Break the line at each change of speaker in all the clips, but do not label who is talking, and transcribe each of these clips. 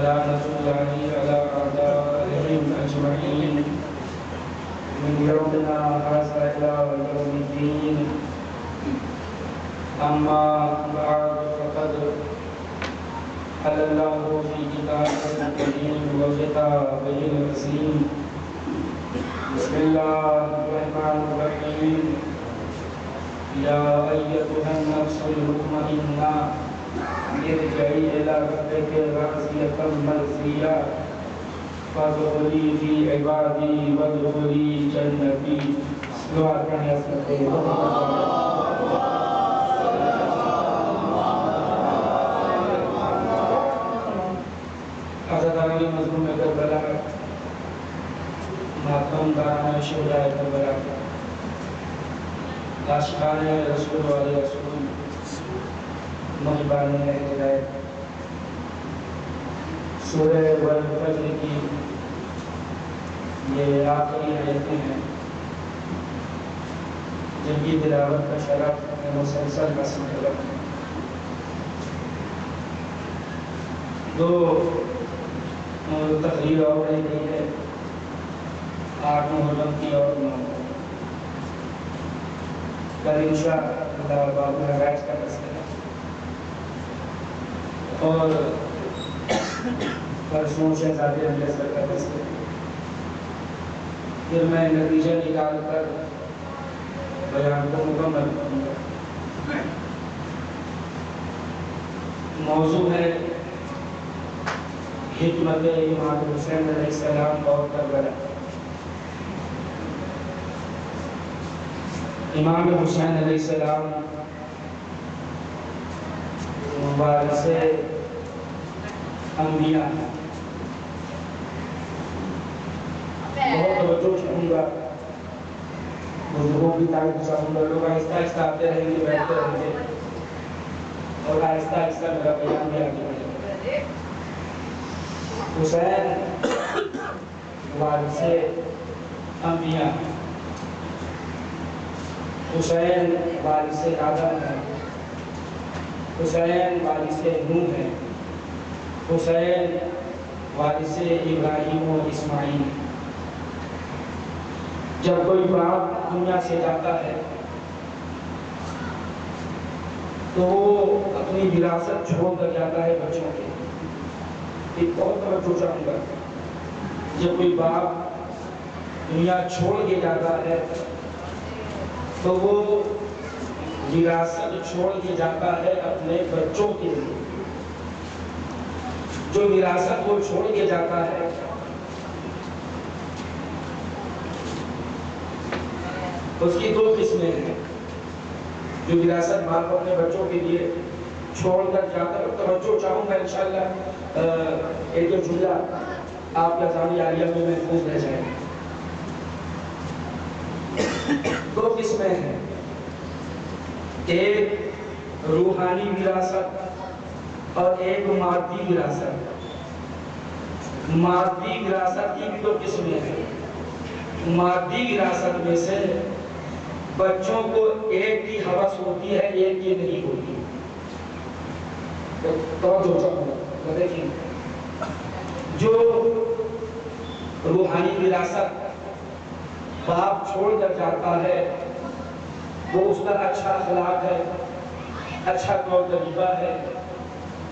ولعنة الله على أعدائهم أجمعين من يومنا هذا إلى يوم الدين. أما بعد فقد قال الله في كتابه الكريم وكتابه العظيم. بسم الله الرحمن الرحيم. يا أيتها النفس المطمئنة ارجعي إلى ربك راضية مرضية فادخلي في عبادي وادخلي جنتي. دعا کریں حضرت علی مظلوم کربلا ماتم داران شہدائے کربلا عاشقان رسول والے رسول محبان ہدایت سورہ والفجر کی یہ آخری آیتیں ہیں جن کی تلاوت کا شرف میں مسلسل حاصل کر رہا ہوں. دو تقریر اور رہ گئی ہے 8 محرم کی اور 9 کل انشاءاللہ باب الحراج کا تذکرہ اور پرسوں شہزادے امریتسر کا تذکرہ. پھر میں نتیجہ نکال کر بیان کو مکمل کروں گا. موضوع ہے حکمت امام حسین علیہ السلام اور کربلا. امام حسین علیہ السلام وارث انبیاء ہیں. بہت توجہ چاہوں گا, بزرگوں کی تعریف چاہوں گا. لوگ آہستہ آہستہ آتے رہیں گے, بیٹھتے رہیں گے اور آہستہ آہستہ میرا بیان بھی آگے بڑھے گا. حسین وارث انبیاء, حسین وارث آدم ہے, حسین وارث نوح ہے, حسین وارث ابراہیم و اسماعیل. جب کوئی باپ دنیا سے جاتا ہے تو وہ اپنی وراثت چھوڑ کر جاتا ہے بچوں کے. ایک بہت توجہ چاہوں گا, جب کوئی باپ دنیا چھوڑ کے جاتا ہے تو وہ وراثت چھوڑ کے جاتا ہے اپنے بچوں کے لیے. جو وراثت وہ چھوڑ کے جاتا ہے اس کی 2 قسمیں ہیں. جو وراثت باپ اپنے بچوں کے لیے چھوڑ کر جاتا ہے, توجہ چاہوں گا انشاءاللہ ایک جو جملہ آپ کا ثانی عالیہ میں محفوظ رہ جائے. 2 قسمیں ہیں, ایک روحانی وراثت اور ایک مادی وراثت. مادی وراثت کی بھی 2 قسمیں ہیں. مادی وراثت میں سے بچوں کو ایک کی ہوس ہوتی ہے, ایک کی نہیں ہوتی. دیکھیں, جو روحانی وراثت باپ چھوڑ کر جاتا ہے وہ اس کا اچھا اخلاق ہے, اچھا طور طریقہ ہے,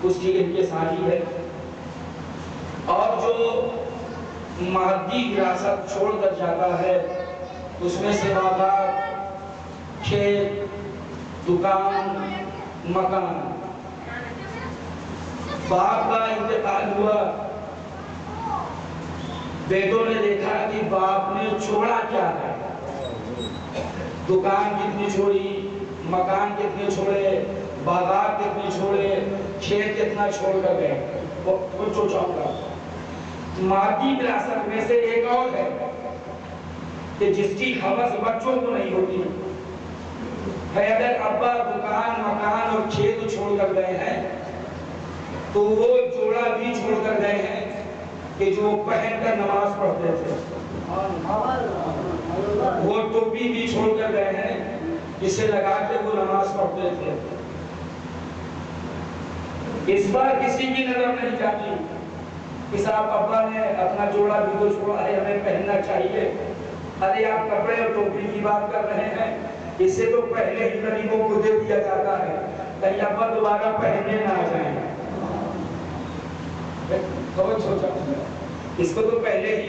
اس کی انکساری ہے. اور جو مادی وراثت چھوڑ کر جاتا ہے اس میں سے باغات, کھیت, دکان, مکان. باپ کا انتقال ہوا, بیٹوں نے دیکھا کہ باپ نے چھوڑا کیا ہے. دکان کتنی چھوڑی, مکان کتنے چھوڑے, باغات کتنے چھوڑے, کھیت کتنا چھوڑ کر گئے. وہ چاہوں گا مادی وراثت میں سے ایک اور ہے کہ جس کی ہوس بچوں کو نہیں ہوتی ہے. اگر ابا دکان, مکان اور کھیت چھوڑ کر گئے ہیں تو وہ جوڑا بھی چھوڑ کر گئے ہیں کہ جو پہن کر نماز پڑھتے تھے. وہ ٹوپی بھی چھوڑ کر گئے ہیں جسے لگا کے وہ نماز پڑھتے تھے. اس پر کسی کی نظر نہیں جاتی. کہ صاحب ابا نے اپنا جوڑا بھی تو چھوڑا ہے ہمیں پہننا چاہیے. ارے آپ کپڑے اور ٹوپی کی بات کر رہے ہیں, اس سے تو پہلے ہی غریبوں کو دے دیا جاتا ہے, کہیں ابا دوبارہ پہننے نہ آ جائیں. بہت سوچا, اس کو تو پہلے ہی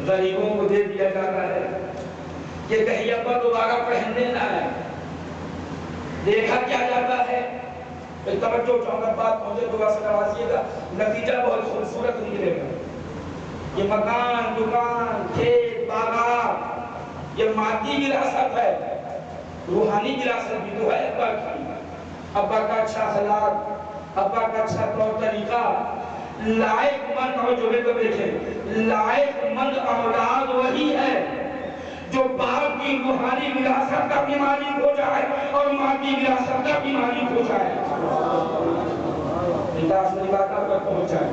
غریبوں کو دے دیا جاتا ہے کہ کہیں ابا دوبارہ پہننے نہ آئے. دیکھا کیا جاتا ہے, توجہ چاہوں گا, بات مجھے دعا سے نوازیے گا, نتیجہ بہت خوبصورت نکلے گا. یہ مکان, دکان, کھیت, باغات, یہ مادی وراثت ہے, روحانی وراثت بھی تو ہے ابا کی. ابا کا اچھا اخلاق, ابا کا اچھا طور طریقہ, لائق مند, اور جو کو دیکھیں, لائق مند اولاد وہی ہے جو باپ کی روحانی وراثت کا بھی مالک ہو جائے اور مادی وراثت کا بھی مالک ہو جائے. نکاح سے بات آپ تک پہنچ جائے.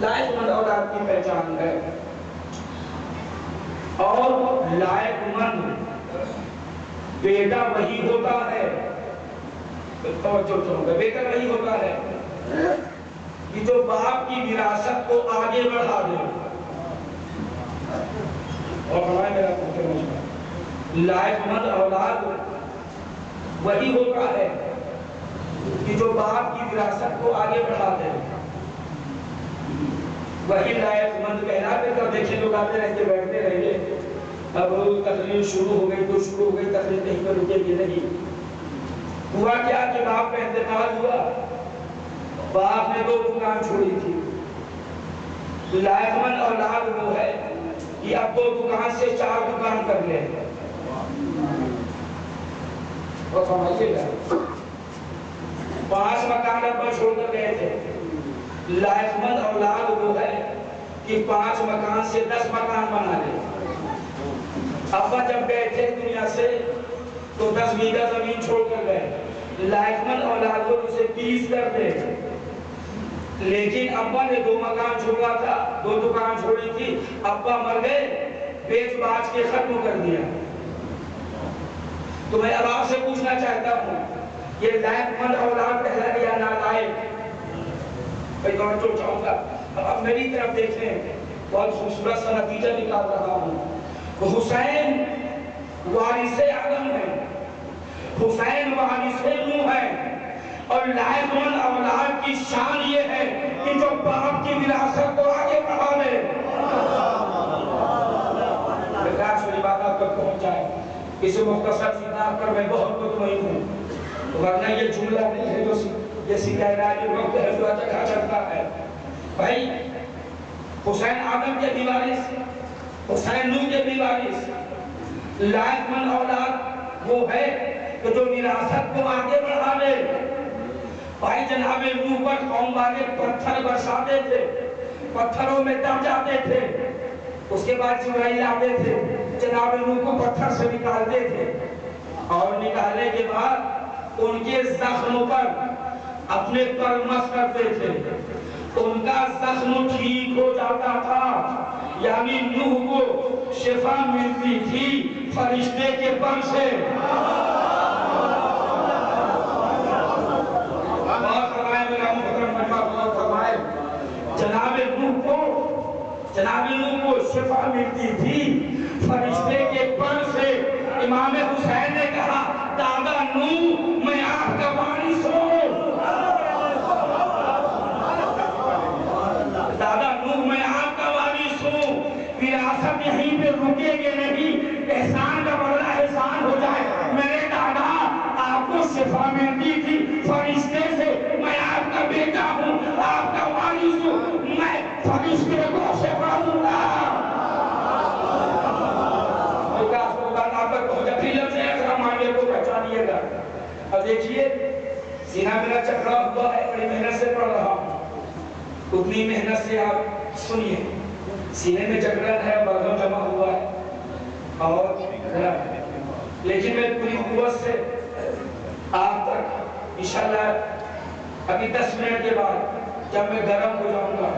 لائق مند اولاد کی پہچان ہے, اور لائق مند بیٹا وہی ہوتا ہے, توجہ چاہوں گا, بیٹا وہی ہوتا ہے کہ جو باپ کی وراثت کو آگے بڑھا دے. اور ہمارے میرا پوچھے, لائق مند اولاد وہی ہوتا ہے کہ جو باپ کی وراثت کو آگے بڑھا دے. وہی لائق مند کہلاتے. تب دیکھیں لوگ آتے رہتے بیٹھتے رہتے, اب تقریر شروع ہو گئی تو شروع ہو گئی, تقریر کہیں پر رکے گی نہیں. ہوا کیا کہ باپ کا انتقال ہوا, باپ نے 2 دکان چھوڑی تھی. لائق مند اولاد وہ ہے کہ اب 2 دکان سے 4 دکان کر لے. اور سمجھئے گا, 5 مکان ابا چھوڑ کر گئے تھے. لائق مند اولاد وہ ہے کہ 5 مکان سے 10 مکان بنا لے. ابا جب گئے تھے دنیا سے تو 10 بیگھہ زمین چھوڑ کر گئے. لائق مند اولاد وہ اسے 30 کر دے. لیکن ابا نے 2 مکان چھوڑا تھا, 2 دکان چھوڑی تھی, ابا مر گئے, بیچ باچ کے ختم کر دیا. تو میں اب آپ سے پوچھنا چاہتا ہوں, یہ لائق مند اولاد کہلا یا نالائق؟ میں توجہ چاہوں گا, اب میری طرف دیکھیں, بہت خوبصورت سا نتیجہ نکال رہا ہوں. حسین وارث آدم ہے, حسین وارث نوح ہے, اور لائق مند اولاد کی شان یہ ہے کہ جو باپ کی وراثت کو آگے بڑھا لے. کاش میری بات آپ تک پہنچ جائے. اسے مختصر سی بات پر میں بہت مطمئن ہوں, ورنہ یہ جملہ نہیں ہے جو جیسی کہنائی وقت ہے جو اچھا چلتا ہے. بھائی حسین آدم کے بھی وارث, حسین نوح کے بھی وارث. لائق مند اولاد وہ ہے کہ جو وراثت کو آگے بڑھا لے. بھائی جناب نوح پر قوم والے پتھر برساتے تھے, پتھروں میں دب جاتے تھے, اس کے بعد جبرائیل آتے تھے, جناب نوح کو پتھر سے نکالتے تھے, اور نکالنے کے بعد ان کے زخم پر اپنے پر مس کرتے تھے, ان کا زخم ٹھیک ہو جاتا تھا. یعنی نوح کو شفا ملتی تھی فرشتے کے پر سے. جناب نوح کو شفا ملتی تھی فرشتے کے پر سے. امام حسین نے کہا, دادا نوح میں آپ کا وارث ہوں, دادا نوح میں آپ کا وارث ہوں. وراثت یہیں پہ رکے گے نہیں, احسان کا بدلہ احسان ہو جائے. میرے دادا آپ کو شفا ملتی تھی فرشتے سے, میں آپ کا بیٹا ہوں, آپ کا وارث ہوں, میں فرشتے کو شفا دوں گا. اب دیکھیے, سینہ میرا چکرا ہوا ہے, بڑی محنت سے پڑھ رہا ہوں, اتنی محنت سے آپ سنیے. سینے میں جگرن ہے, بازو جمع ہوا ہے, اور لیکن میں پوری قوت سے آپ تک انشاءاللہ ابھی 10 منٹ کے بعد جب میں گرم ہو جاؤں گا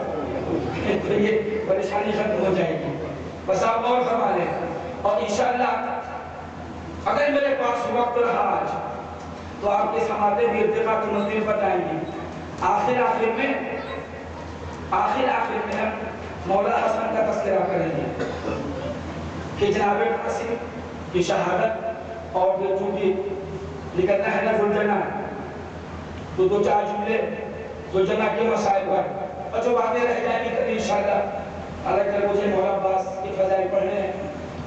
تو یہ پریشانی ختم ہو جائے گی. بس آپ اور فرما لیں, اور انشاءاللہ اگر میرے پاس وقت رہا آج تو آپ کے سماعتیں بھی ارتقاء کی منزل پر جائیں گی. آخر میں آخر میں ہم مولا حسن کا تذکرہ کریں گے کہ جناب قاسم کی شہادت اور پھر چونکہ نکلنا ہے نا ذوالجنہ تو دو چار جملے ذوالجنہ کے مسائل پر اور جو باتیں رہ جائیں گی کبھی انشاءاللہ اللہ کر مجھے مولا عباس کے فضائل پڑھنے ہیں،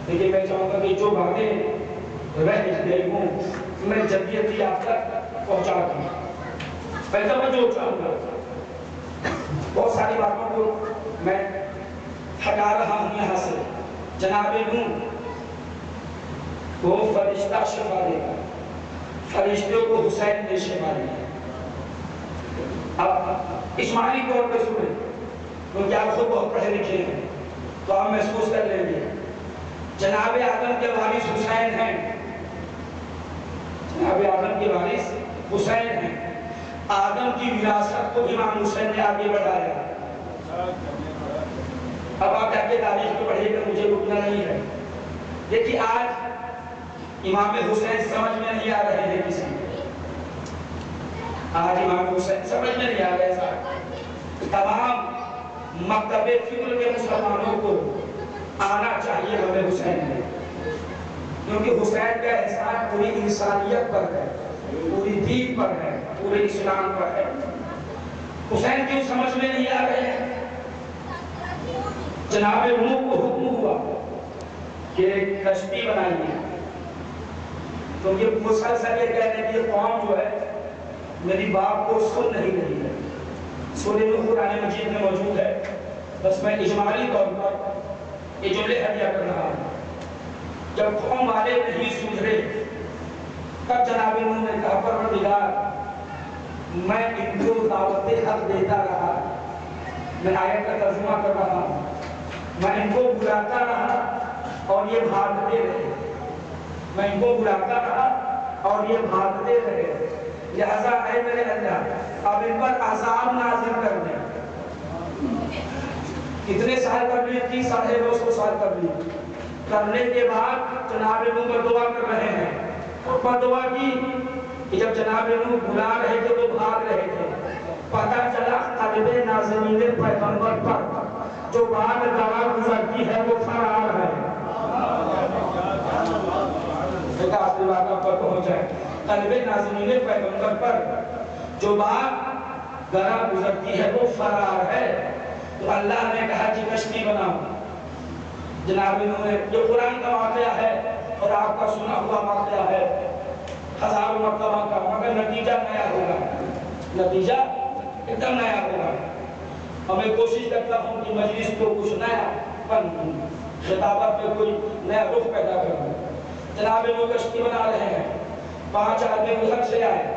لیکن میں چاہوں گا کہ جو باتیں رہ گئی ہوں میں جدیتی آپ تک پہنچا دوں. میں توجہ چاہوں گا، بہت ساری باتوں کو میں ہٹا رہا ہوں یہاں سے. جناب نوح وہ فرشتہ شفا دے گا، فرشتوں کو حسین نے شفا دیا. اب اجمالی طور پہ سنیں کیونکہ آپ خود بہت پڑھے لکھے ہیں تو آپ محسوس کر لیں گے. جناب آدم کے وارث حسین ہیں، جناب آدم کے وارث حسین ہیں. آدم کی وراثت کو امام حسین نے آگے بڑھایا. اب آپ جا کے تاریخ کو پڑھیے گا، مجھے رکنا نہیں ہے. دیکھیے آج امام حسین سمجھ میں نہیں آ رہے ہیں کسی کو. آج امام حسین سمجھ میں نہیں آ رہے ہیں. تمام مکتب فکر کے مسلمانوں کو آنا چاہیے ہمیں حسین میں، کیونکہ حسین کا احسان پوری انسانیت پر ہے، پوری دین پر ہے، پورے اسلام پر ہے. حسین کیوں سمجھ میں نہیں آ رہے ہیں؟ جناب نوح کو حکم ہوا کہ کشتی بنائیے، کیونکہ مسلسل یہ کہنے کی قوم جو ہے میری بات کو سن نہیں رہی ہے. سورہ نوح قرآن مجید میں موجود ہے، بس میں اجمالی طور پر یہ جملے ہدیہ کر رہا ہوں. جب قوم والے نہیں سدھرے تب جناب نوح نے کہا پروردگار میں ان کو دعوت حق دیتا رہا، میں آیت کا ترجمہ کر رہا ہوں، میں ان کو بلاتا رہا اور یہ بھاگتے رہے، میں ان کو بلاتا رہا اور یہ بھاگتے رہے. لہذا اے میرے اللہ اب ان پر عذاب نازل کر دیں. کتنے سال کر لی؟ 30 ساڑھے 200 سال کر لی. کرنے کے بعد جناب نوح پر دعا کر رہے ہیں اور پر دعا کی کہ جب جناب نوح بلا رہے تھے وہ بھاگ رہے تھے. پتہ چلا قلب نازنین پیغمبر پر جو بات گواہ گزرتی ہے وہ فرار ہے. ایک آخری بات آپ پر پہنچ جائے. قلب نازنین پیغمبر پر جو بات گواہ گزرتی ہے وہ فرار ہے. تو اللہ نے کہا کہ کشتی بناؤ. جناب نوح نے، یہ قرآن کا واقعہ ہے اور آپ کا سنا ہوا واقعہ ہے ہزاروں مرتبہ کا، مگر نتیجہ نیا ہوگا، نتیجہ ایک دم نیا ہوگا. اور میں کوشش کرتا ہوں کہ مجلس کو کچھ نیا پن خطابت میں کوئی نیا رخ پیدا کروں. جناب نوح کشتی بنا رہے ہیں. 5 آدمی ادھر سے آئے.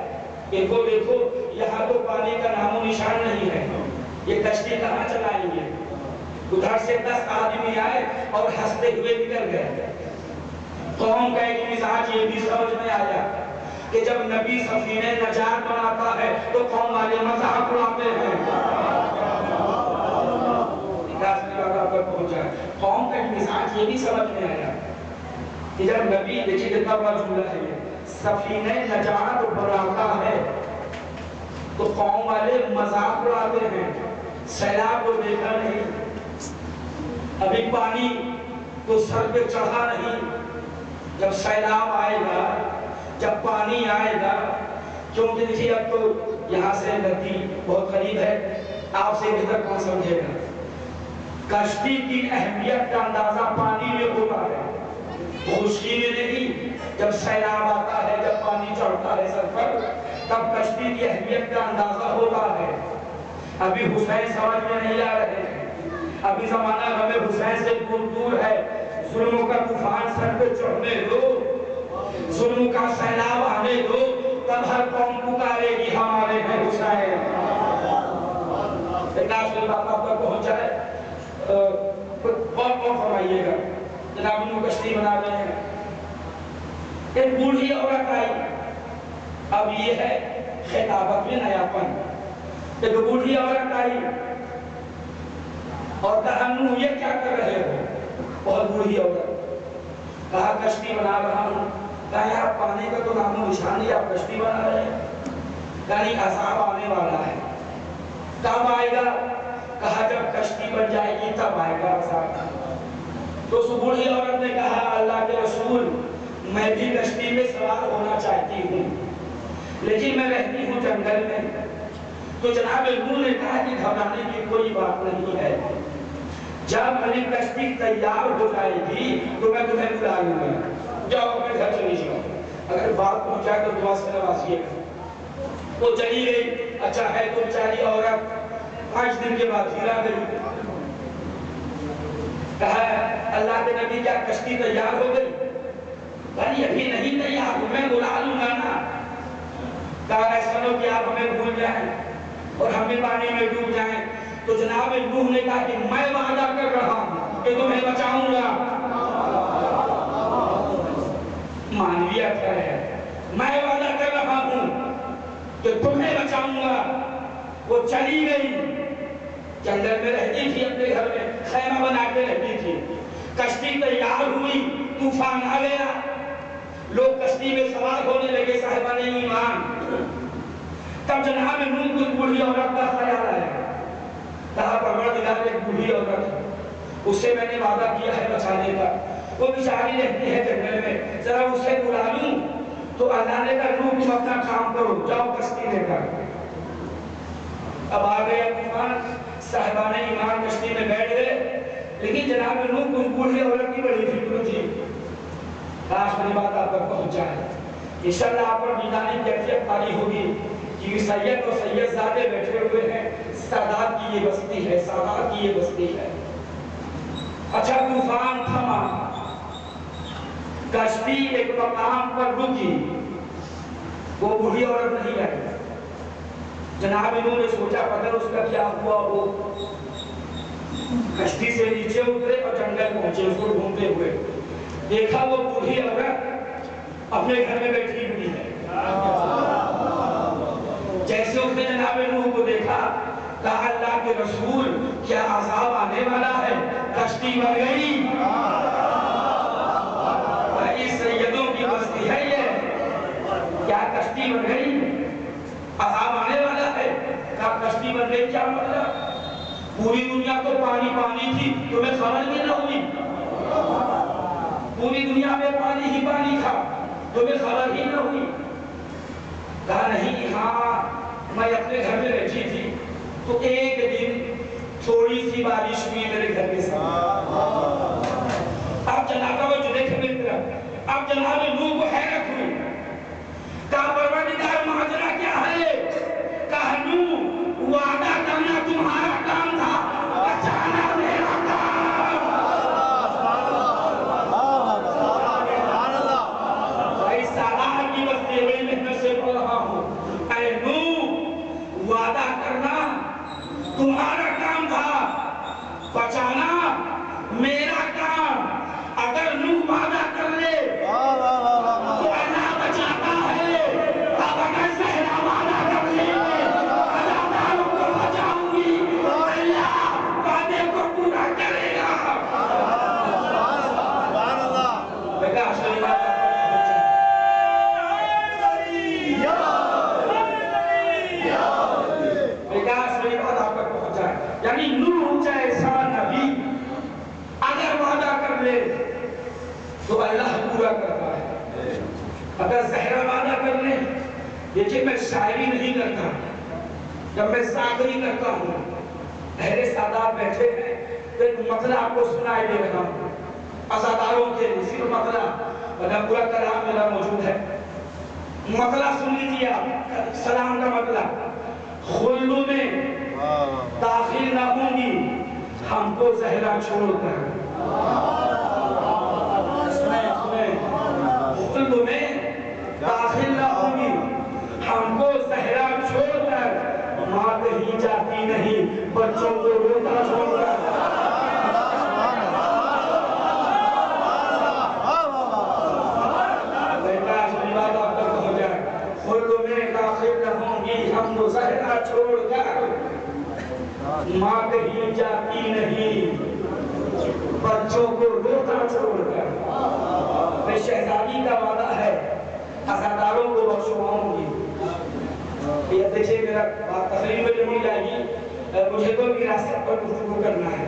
ان کو دیکھو یہاں تو پانی کا نام و نشان نہیں ہے، یہ کشتی کہاں چلائیں گے؟ ادھر سے 10 آدمی آئے اور ہنستے ہوئے نکل گئے. قوم کا ایک مزاج یہ بھی سمجھ میں آیا کہ جب نبی سفینہ نجات بناتا ہے تو قوم والے مذاق اڑاتے ہیں. قوم کا ایک مزاج یہ بھی سمجھ میں آیا کہ جب نبی، دیکھیں کتنا بڑا جملہ ہے یہ، سفینہ نجات بناتا ہے تو قوم والے مذاق اڑاتے ہیں. سیلاب کو دیکھا نہیں، ابھی پانی تو سر پہ چڑھا نہیں. جب سیلاب آئے گا، جب پانی آئے گا، کیونکہ دیکھیے اب تو یہاں سے ندی بہت قریب ہے، آپ سے ادھر کون سمجھے گا. کشتی کی اہمیت کا اندازہ پانی میں ہوتا ہے، خشکی میں نہیں. جب سیلاب آتا ہے، جب پانی چڑھتا ہے سر پر، تب کشتی کی اہمیت کا اندازہ ہوتا ہے. ابھی حسین سمجھ میں نہیں آ رہے ہیں، ابھی زمانہ ہمیں حسین سے دور ہے. ظلموں کا طوفان سر پہ چڑھنے دو، ظلم کا سیلاب آنے دو، تب ہر قوم پکارے گی ہمارے ہیں حسین. ایک آخری بات آپ تک پہنچ جائے، اور فرمائیے گا. جناب نوح کشتی بنا رہے ہیں. ایک بوڑھی عورت آئی. اب یہ ہے خطابت میں نیا پن. ایک بوڑھی عورت آئی اور کہا نوح یہ کیا کر رہے ہو؟ بہت بوڑھی عورت. کہا کشتی بنا رہا ہوں. کہا یار پانی کا تو نام و نشان نہیں، آپ کشتی بنا رہے ہیں. یعنی عذاب آنے والا ہے. کب آئے گا؟ کہا جب کشتی بن جائے گی تب آئے گا عذاب۔ تو اس بوڑھی عورت نے کہا اللہ کے رسول میں بھی کشتی میں سوار ہونا چاہتی ہوں لیکن میں رہتی ہوں جنگل میں۔ تو جناب نوح نے کہا کہ گھبرانے کی کوئی بات نہیں ہے، جب میری کشتی تیار ہو جائے گی تو میں تمہیں بلا لوں گا، جاؤ اپنے گھر چلی جاؤ، اگر بات پہنچ جائے تو دعا سے نوازیے گا۔ وہ چلی گئی، اچھا ہے تو بیچاری عورت 5 دن کے بعد پھر آ گئی، کہا اللہ کے نبی کیا کشتی تیار ہو گئی؟ بھائی ابھی نہیں تیار، میں بلا لوں گا نا۔ کہا ایسا نہ کہ آپ ہمیں بھول جائیں اور ہم بھی پانی میں ڈوب جائیں۔ تو جناب نوح نے کہا کہ میں وعدہ کر رہا ہوں کہ تمہیں بچاؤں گا، معنویت ہے، میں وعدہ کر رہا ہوں کہ تمہیں بچاؤں گا۔ وہ چلی گئی، جنگل میں رہتی تھی، اپنے گھر میں خیمہ بنا کے رہتی تھی۔ کشتی تیار ہوئی، طوفان آ گیا، لوگ کشتی میں سوار ہونے لگے صاحبان ایمان۔ تب جناب نوح کو بوڑھی عورت کا خیال آیا، کہا پروردگار ایک بوڑھی عورت، اس سے میں نے وعدہ کیا ہے بچانے کا، وہ بیچاری رہتی ہے جنگل میں، ذرا اسے بلا لوں۔ تو اللہ نے کہا نوح تم اپنا کام کرو، جاؤ کشتی لے کر۔ اب آ گیا طوفان، صاحبان ایمان کشتی میں بیٹھ گئے، لیکن جناب نوح کو بوڑھی عورت کی بڑی فکر تھی، کاش میری بات آپ تک پہنچ جائے، انشاءاللہ آپ پر میدانی کیفیت پاری ہوگی کہ سید اور سید زادے بیٹھے ہوئے ہیں، سادات کی یہ بستی ہے، سادات کی یہ بستی ہے۔ اچھا طوفان تھما، کشتی ایک مقام پر رکی، وہ بوڑھی عورت نہیں آئی۔ جناب انہوں نے سوچا پتہ اس کا کیا ہوا، وہ کشتی سے نیچے اترے اور جنگل پہنچے، اس کو ڈھونڈتے ہوئے دیکھا وہ بوڑھی عورت اپنے گھر میں بیٹھی ہوئی ہے۔ جیسے اس نے جناب نوح کو دیکھا، کہا اللہ کے رسول کیا عذاب آنے والا ہے؟ کشتی بن گئی، اس سیدوں کی بستی ہے یہ، کیا کشتی بن گئی؟ عذاب آنے والا ہے، کیا کشتی بن گئی؟ کیا مطلب؟ پوری دنیا تو پانی پانی تھی، تمہیں خبر بھی نہ ہوئی؟ پوری دنیا میں پانی ہی پانی تھا، تمہیں خبر ہی نہ ہوئی؟ کہا نہیں، ہاں میں اپنے گھر میں رہتی تھی تو ایک دن تھوڑی سی بارش ہوئی میرے گھر کے ساتھ۔ اب جناب وہ جو دیکھے میری طرف، اب جناب نوح کو حیرت ہوئی، کہا پروردگار ماجرا کیا ہے؟ کہا نوح وعدہ کرنا تمہارا کام تھا، بچانا میرا کام۔ بھائی سالار کی بستی بڑی محنت سے پڑھ رہا ہوں، اے نوح وعدہ کرنا تمہارا کام تھا، بچانا میرا کام۔ اگر نوح وعدہ کر لے تو اللہ بچاتا ہے، اب اگر زہرا وعدہ کر لے عذابوں کو بچاؤں گی، اللہ وعدے کو پورا کرے گا۔ بیٹا اصلی بات آپ تک پہنچ جائے، یعنی نوح جیسا نبی اگر وعدہ کر لے تو اللہ پورا کرتا ہے۔ اگر زہرا وعدہ کر لے، دیکھیں میں شاعری نہیں کرتا، جب میں ذاکری کرتا ہوں، اہل سادات بیٹھے ہیں تو ایک مطلع آپ کو سنائے دے رہا ہوں، عزاداروں کے صرف مطلع، ورنہ پورا کلام میرا موجود ہے۔ مطلع سن لیجیے آپ، سلام کا مطلع، خلد میں داخل نہ ہوں گی ہم کو زہرا چھوڑ کر، خلد میں داخل نہ ہوں گی ہم کو زہرا چھوڑ کر، ماں کہیں جاتی نہیں بچوں کو روتا چھوڑ کر۔ بیٹا اصلی بات آپ تک ہو جائے، خلد میں داخل نہ ہوں گی ہم کو زہرا چھوڑ کر، ماں کہیں جاتی نہیں بچوں کو روتا چھوڑ کر۔ میں شہزادی کا وعدہ ہے، عزاداروں کو بخشواؤں گی۔ یہ دیکھیں میرا بات تقریر میں نہیں جائے گی، مجھے تو وراثت پر گفتگو کرنا ہے.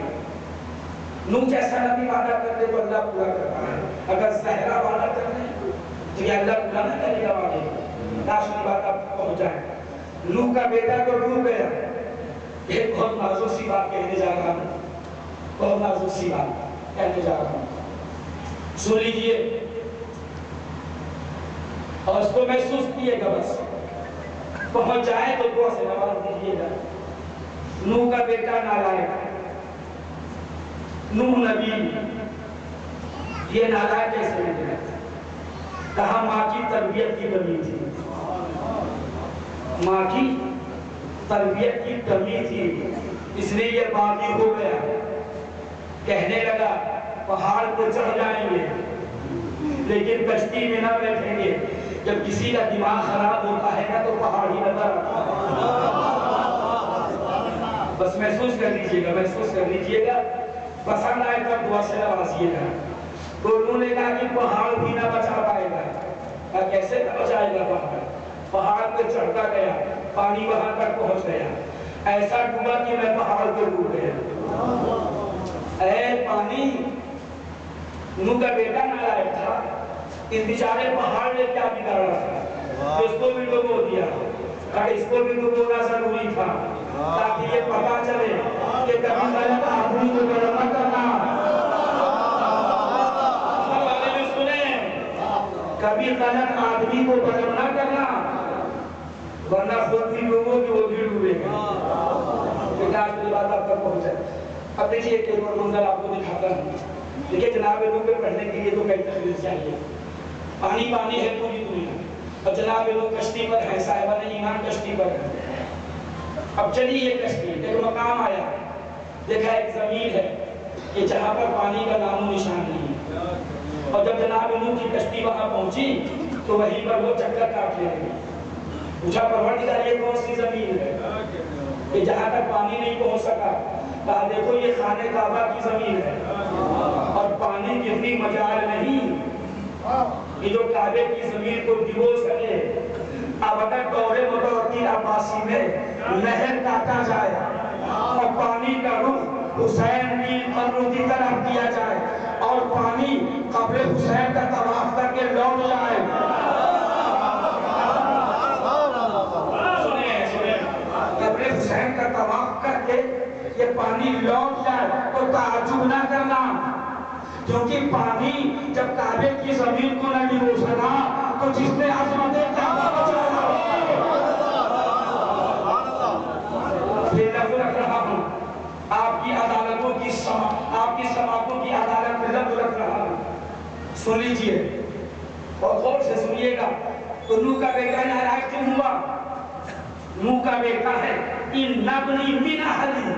نوح جیسا نبی وعدہ کر دے تو اللہ پورا کرتا ہے. اگر زہرا وعدہ کر دے تو یہ اللہ پورا نہ کرے گا وعدے. آخری بات آپ پہنچ جائیں. نوح کا بیٹا تو ڈوب گیا. ایک بہت نازک سی بات کہنے جا رہا ہوں, بہت نازک سی بات کہنے جا رہا ہوں, سن لیجیے اور اس کو محسوس کیے گا. بس پہنچ جائے تو دعا سے نواز دیجیے گا. نوح کا بیٹا نالائق, نوح نبی, یہ نالائق کیسے نکلا؟ کہا ماں کی تربیت کی کمی تھی, ماں کی تربیت کی کمی تھی, اس لیے یہ باغی ہو گیا. کہنے لگا پہاڑ پہ چڑھ جائیں گے لیکن کشتی میں نہ بیٹھیں گے. جب کسی کا دماغ خراب ہوتا ہے نا تو پہاڑ ہی نظر آتا ہے. بس محسوس کر لیجیے گا, محسوس کر لیجیے گا. پسند آئے تو دعا سے نوازیے گا. تو انہوں نے کہا کہ پہاڑ بھی نہ بچا پائے گا. کیسے بچائے گا پہاڑ؟ پہاڑ پہ چڑھتا گیا, پانی وہاں تک پہنچ گیا, ایسا ڈوبا کہ میں پہاڑ پہ ڈوب گیا. اے پانی, نوح کا بیٹا نالائق تھا, اس بیچارے پہاڑ نے کیا بگاڑا تھا؟ اس کو بھی ڈبو دیا. اس کو بھی ڈبونا ضروری تھا تاکہ یہ پتا چلے کہ کبھی غلط آدمی کو گرم نہ کرنا. کبھی غلط آدمی کو گرم نہ کرنا, ورنہ خود بھی ڈوبو گے وہ بھی ڈوبے گا. آج کی بات آپ تک پہنچ جائے. اب دیکھیے ایک اور منظر آپ کو دکھاتا ہوں. دیکھیے جناب نوح پہ پڑھنے کے لیے تو کئی تخلیص چاہیے. پانی پانی ہے پوری دنیا, اب جناب نوح کشتی پر ہے, صاحبان ایمان کشتی پر ہے. اب چلی یہ کشتی, ایک مقام آیا, دیکھا ایک زمین ہے کہ جہاں پر پانی کا نام و نشان نہیں. اور جب جناب نوح کی کشتی وہاں پہنچی تو وہیں پر وہ چکر کاٹ لے گئی. پوچھا پروردگار یہ کون سی زمین ہے کہ جہاں تک پانی نہیں پہنچ سکا؟ کہا دیکھو یہ خانہ کعبہ کی زمین ہے اور پانی کتنی مجال نہیں کہ جو کعبے کی زمین کو ڈبو سکے. اب اگر دور متوقع عباسی میں نہر کاٹا جائے اور پانی کا رخ حسین کی قبر کی طرف کیا جائے اور پانی قبر حسین کا طواف کر کے لوٹ جائے, قبر حسین کا طواف کر کے یہ پانی لوٹ جائے تو تعجب نہ کرنا, کیونکہ پانی جب کعبے کی زمین کو نہ ڈبو سکا تو جس نے عظمت کعبہ بچایا ہو. پھر لفظ رکھ رہا ہوں, آپ کی عدالتوں کی آپ کی سماعتوں کی عدالت میں لفظ رکھ رہا ہوں. سن لیجئے اور غور سے سنیے گا. تو نوح کا بیٹا نالائق کیوں ہوا؟ نوح کا بیٹا ہے ان نبنی من اہلی,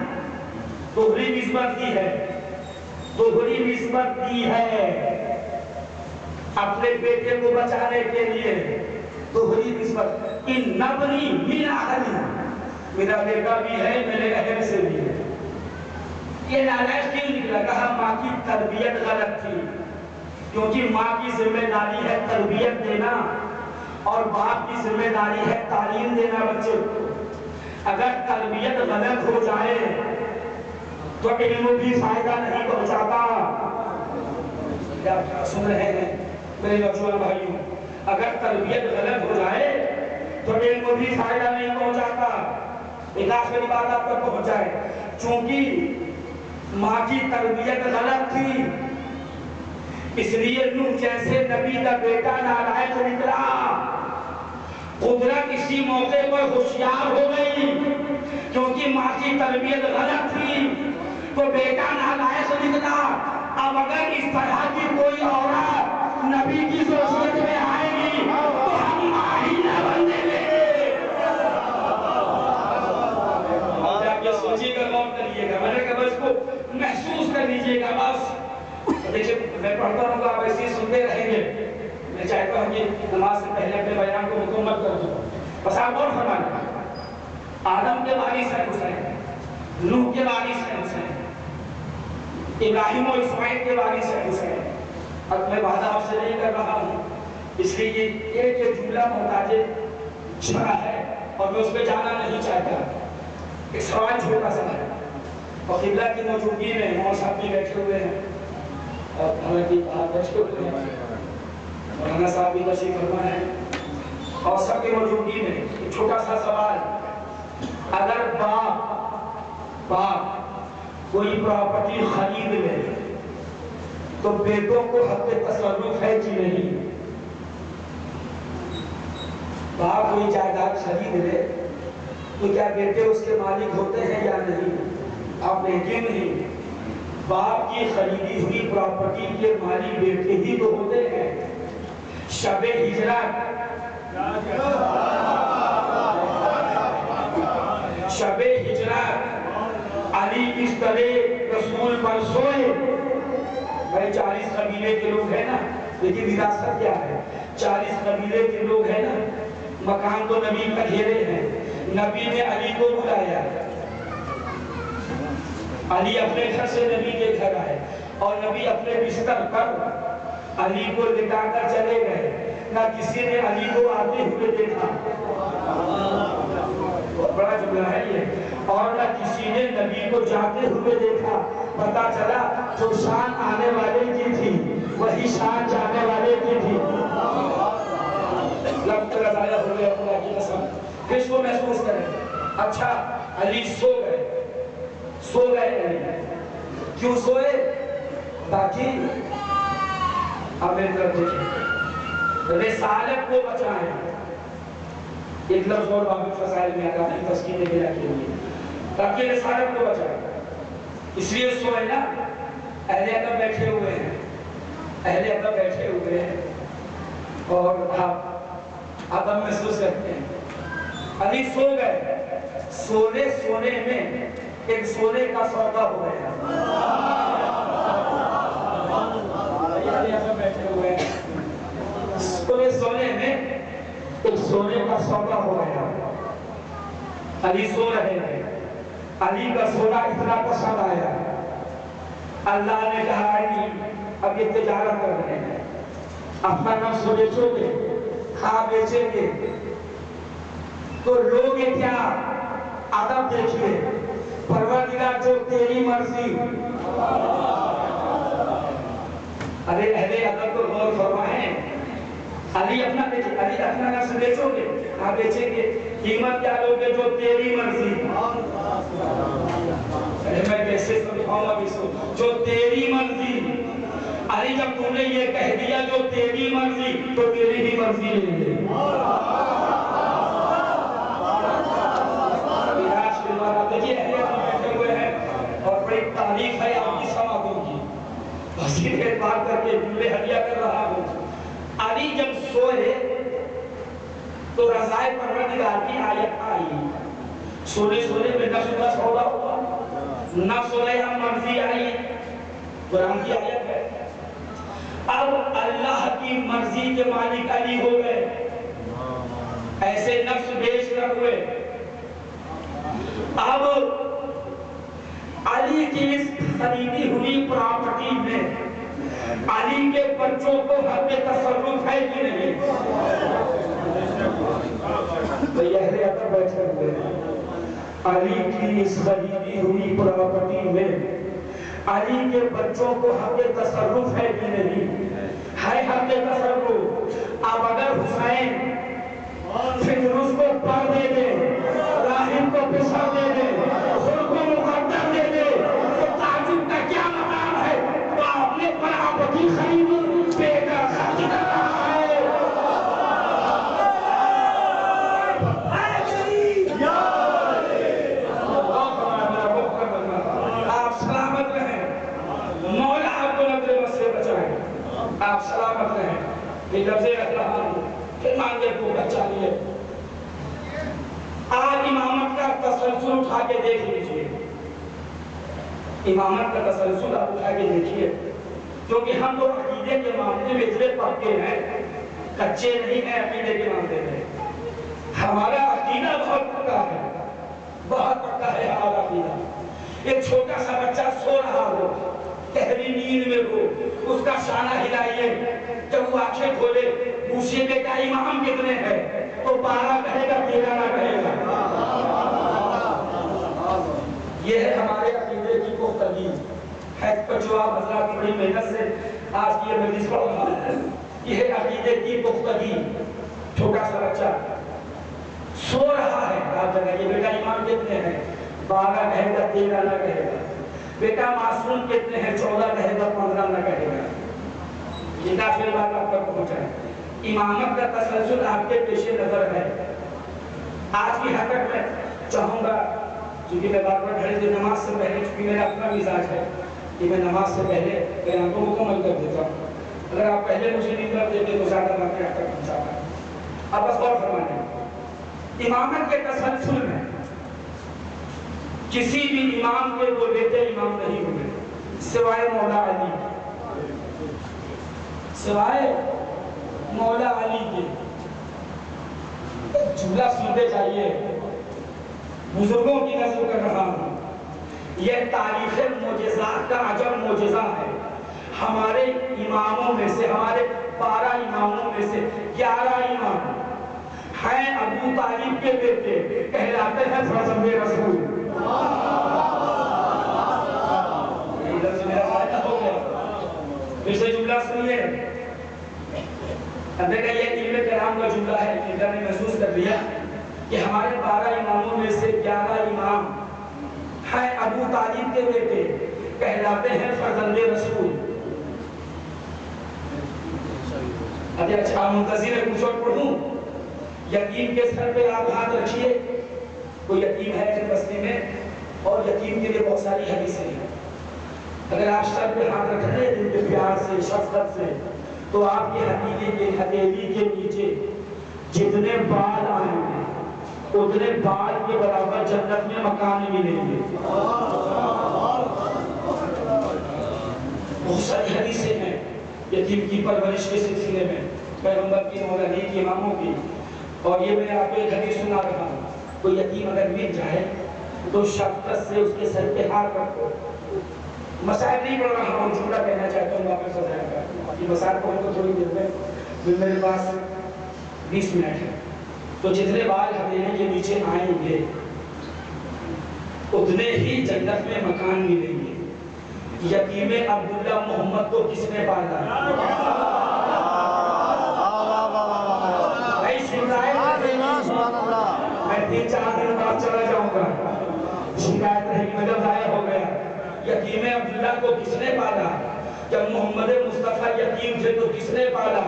دوہری نسبت دی ہے, دوہری نسبت دی ہے اپنے بیٹے کو بچانے کے لیے. دوہری نسبت ان نبنی من اہلی, میرا بیٹا بھی ہے میرے اہل سے بھی ہے. یہ نالائق کیوں نکلا؟ کہا ماں کی تربیت غلط تھی, کیونکہ ماں کی ذمہ داری ہے تربیت دینا اور باپ کی ذمہ داری ہے تعلیم دینا بچے کو. اگر تربیت غلط ہو جائے تو علم بھی فائدہ نہیں پہنچاتا. کیا سن رہے ہیں میرے نوجوان بھائیوں؟ اگر تربیت غلط ہو جائے تو علم بھی فائدہ نہیں پہنچاتا. ایک آخری بات آپ تک پہنچ جائے. چونکہ ماں کی تربیت غلط تھی اس لیے نوح جیسے نبی کا بیٹا نالائق نکلا. قدرت اسی موقع پر ہوشیار ہو گئی, کیونکہ ماں کی تربیت غلط تھی تو بیٹا نالائق نکلا. اب اگر اس طرح کی کوئی عورت نبی کی صحبت میں آئے گی تو ہم ماں ہی نہ بننے دیں گے. آپ یہ سوچیے گا, غور کریے گا, میں نے کہا اس کو محسوس کر لیجیے گا. بس دیکھیں میں پڑھتا ہوں آپ ایسے سنتے رہیں گے. میں چاہتا ہوں کہ نماز سے پہلے اپنے بیان کو مکمل کر دوں. بس آپ اور فرمائیں. آدم کے وارث ہے حسین, نوح کے وارث ہے حسین, ابراہیم و اسماعیل کے وارث ہے حسین. اب میں وعدہ آپ سے نہیں کر رہا ہوں اس لیے یہ ایک جملہ محتاج شرح ہے اور میں اس پہ جانا نہیں چاہتا. ایک سوال چھوٹا سا ہے، اور قبلہ کی موجودگی میں مولانا صاحب بھی بیٹھے ہوئے ہیں اور حالانکہ آپ بیٹھے ہوئے ہیں، مولانا صاحب بھی تشریف فرما ہے، اور سب کی موجودگی میں ایک چھوٹا سا سوال، اگر باپ کوئی پراپرٹی خرید لے تو بیٹوں کو حق تصرف ہے کہ نہیں؟ باپ کوئی جائیداد خرید لے تو کیا بیٹے اس کے مالک ہوتے ہیں یا نہیں؟ آپ دیکھیں نہیں، باپ کی خریدی ہوئی پراپرٹی کے مالک بیٹے ہی تو ہوتے ہیں۔ شب ہجرت علی اس طرح رسول پر سوئے، بھائی 40 قبیلے کے لوگ ہیں نا، لیکن وراثت کیا ہے؟ 40 قبیلے کے لوگ ہیں نا، مکان تو نبی کا گھیرے ہیں، نبی نے علی کو بلایا، علی اپنے گھر سے نبی کے گھر آئے اور نبی اپنے بستر پر علی کو لٹا کر چلے گئے، نہ کسی نے علی کو آتے ہوئے دیکھا، بڑا جملہ ہے یہ، اور نہ کسی نے نبی کو جاتے ہوئے دیکھا۔ پتا چلا جو شان آنے والے کی تھی وہی شان جانے والے کی تھی۔ لفظ رضایا ہوئے اپنا کی قسم، پھر اس کو محسوس کریں۔ اچھا علی سو گئے علی، کیوں سوئے؟ تاکہ اب میری طرف دیکھیں، رسالت کو بچائیں۔ ایک لفظ اور بابی فضائل میں آتا ہے تسکین بلا کے لیے، تاکہ رسالت کو بچائیں، اس لیے سوئے نا۔ اہل ادب بیٹھے ہوئے ہیں، اہل ادب بیٹھے ہوئے ہیں اور آپ ادب محسوس کرتے ہیں۔ علی سو گئے، سونے میں ایک سونے کا سودا ہو گیا۔ علی ادب بیٹھے ہوئے ہیں، سونے میں ایک سونے کا سودا ہو گیا۔ علی سو رہے ہیں، علی کا سونا اتنا پسند آیا، اللہ نے کہا علی اب یہ تجارت کر رہے ہیں، اپنا نفس بیچو گے، کھا بیچیں گے تو لوگے کیا؟ ادب دیکھیے، پروردگار جو تیری مرضی۔ ارے اہل ادب کو غور فرمائیں، علی اپنا دیکھیں، علی اپنا نفس بیچو گے، کھا بیچیں گے، قیمت کیا لوگے؟ جو تیری مرضی۔ ارے میں کیسے سمجھاؤں اب اس کو؟ جو تیری مرضی۔ علی جب تم نے یہ کہہ دیا جو تیری مرضی تو تیری ہی مرضی لیں گے۔ دیکھیے اہل ادب بیٹھے ہوئے ہیں اور بڑی تعریف ہے آپ کی سماعتوں کی، بصیر اعتبار کر کے جملے ہدیہ کر رہا ہوں۔ علی جب سوئے تو رضائے پروردگار کی آیت آئی، سونے میں نفس کا سودا ہوا، نفس علیہ مرضی آئی، قرآن کی آیت ہے۔ اب اللہ کی مرضی کے مالک علی ہو گئے، ایسے نفس بیچ کر ہوئے۔ اب علی کی اس خریدی ہوئی پراپرٹی میں علی کے بچوں کو حق تصرف ہے کہ نہیں؟ تو یہ اہل ادب بیٹھے ہوئے ہیں، علی کی اس خریدی ہوئی پراپرٹی میں علی کے بچوں کو حق تصرف ہے کہ نہیں؟ ہے حق تصرف۔ اب اگر حسین فدرس کو پر دے دے، راہب کو پسر دے دے، خود کو مقدر دے دے تو تعجب کا کیا مقام ہے؟ تو آپ نے پراپرٹی خریدی، بیٹا خرچ کر رہا ہے۔ آپ سلامت رہیں، مولا آپ کو نظر بس سے بچائیں، آپ سلامت رہیں۔ یہ لفظیں رکھ رہا ہوں، پھر مانگے کو بچا لیے۔ آج امامت کا تسلسل اٹھا کے دیکھ لیجئے، امامت کا تسلسل آپ اٹھا کے دیکھیے، کیونکہ ہم تو عقیدے کے معاملے میں اتنے پکے ہیں، کچے نہیں ہیں عقیدے کے معاملے میں۔ ہمارا عقیدہ بہت پکا ہے، بہت پکا ہے ہمارا عقیدہ۔ ایک چھوٹا سا بچہ سو رہا ہو، گہری نیند میں ہو، اس کا شانہ ہلائیے، جب وہ آنکھیں کھولے پوچھئے بیٹا امام کتنے ہیں تو 12 کہے گا 13 نہ کہے گا۔ صاحب حضرات بڑی محنت سے آج کی یہ مجلس پڑھ رہا ہے. یہ عقیدے کی پختگی. چھوٹا سا بچہ سو رہا ہے آپ جگہ یہ بیٹا ایمان کتنے ہیں 12 کہے گا 13 نہ کہے گا. بیٹا معصوم کتنے ہیں 14 کہے گا 15 نہ کہے گا. یہ کافی بات آپ تک پہنچا ہے. امامت کا تسلسل آپ کے پیش نظر ہے. آج کی حد تک میں چاہوں گا کیونکہ میں بار بار گھڑی دے نماز سے پہلے چونکہ میرا اپنا مزاج ہے کہ میں نماز سے پہلے بیان کو مکمل کر دیتا ہوں. اگر آپ پہلے مجھے نہیں کر دیتے تو زیادہ باتیں آپ تک پہنچاتا. اب بس غور فرمائیں امامت کے تسلسل میں کسی بھی امام کے وہ بیٹے امام نہیں ہوئے سوائے مولا علی. سوائے مولا علی کے. جملہ سنتے جائیے بزرگوں کی نظر کر رہا ہوں. یہ تاریخ معجزات کا عجب معجزہ ہے. ہمارے اماموں میں سے ہمارے 12 اماموں میں سے 11 امام ہیں ابو طالب کے بیٹے کہلاتے ہیں فرزند رسول. یہ لفظ میرا غلط ہو گیا پھر سے جملہ سنیے. اب دیکھا یہ علم کرام کا جملہ ہے. نے محسوس کر لیا کہ ہمارے 12 اماموں میں سے 11 امام ہیں ابو طالب کے بیٹے کہلاتے ہیں فرزند رسول. ابھی اچھا منتظر ہے کچھ اور پڑھوں. یتیم کے سر پہ آپ ہاتھ رکھیے. کوئی یتیم ہے اس بستی میں اور یتیم کے لیے بہت ساری حدیثیں ہیں. اگر آپ سر پہ ہاتھ رکھ رہے ہیں دل کے پیار سے شفقت سے تو آپ کی ہتھیلی کے نیچے جتنے بال آئیں گے اتنے بال کے برابر جنت میں مکان ملیں گے. بہت ساری حدیثیں ہیں یتیم کی پرورش کے سلسلے میں پیغمبر کی مولا کی اماموں کی. اور یہ میں آپ کو ایک حدیث سنا رہا ہوں. کوئی یتیم اگر مل جائے تو شفقت سے اس کے سر پہ ہاتھ رکھو. مسائل نہیں پڑھ رہا ہوں جملہ کہنا چاہتا ہوں واپس ہو جائے گا. یہ مسائل پڑھوں تو تھوڑی دیر میں میرے پاس 20 منٹ ہے. تو جتنے بال ہتھیلی کے نیچے آئیں گے اتنے ہی جنت میں مکان ملیں گے. یتیم عبداللہ محمد کو کس نے پالا؟ بھائی سن رہا ہے میں 3-4 دن بعد چلا جاؤں گا. شکایت رہے گی مجھے ضائع ہو گیا. یتیم عبداللہ کو کس نے پالا؟ جب محمد مصطفیٰ یتیم تھے تو کس نے پالا؟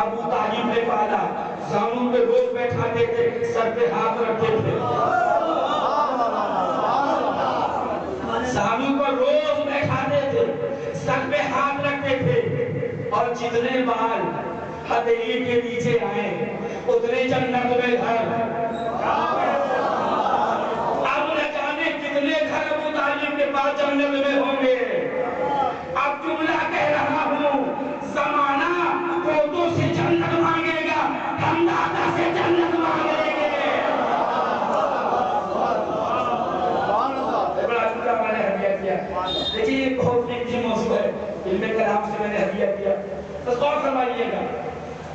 ابو طالب نے پالا. زانوں پہ روز بیٹھاتے تھے سر پہ ہاتھ رکھتے تھے. زانوں پر روز بیٹھاتے تھے سر پہ ہاتھ رکھتے تھے. اور جتنے بال ہتھیلی کے نیچے آئے اتنے جنت میں گھر. اب نہ جانے کتنے گھر ابو طالب کے پاس جنت میں ہوں گے. اب جملہ کہہ رہا ہوں زمانہ پودوں سے جنت مانگے گا ہم دادا سے جنت مانگے گے. بڑا چھوٹا میں نے ہدیہ کیا. دیکھیے یہ بہت قیمتی موضوع ہے. علم کلام سے میں نے ہدیہ کیا. بس غور فرمائیے گا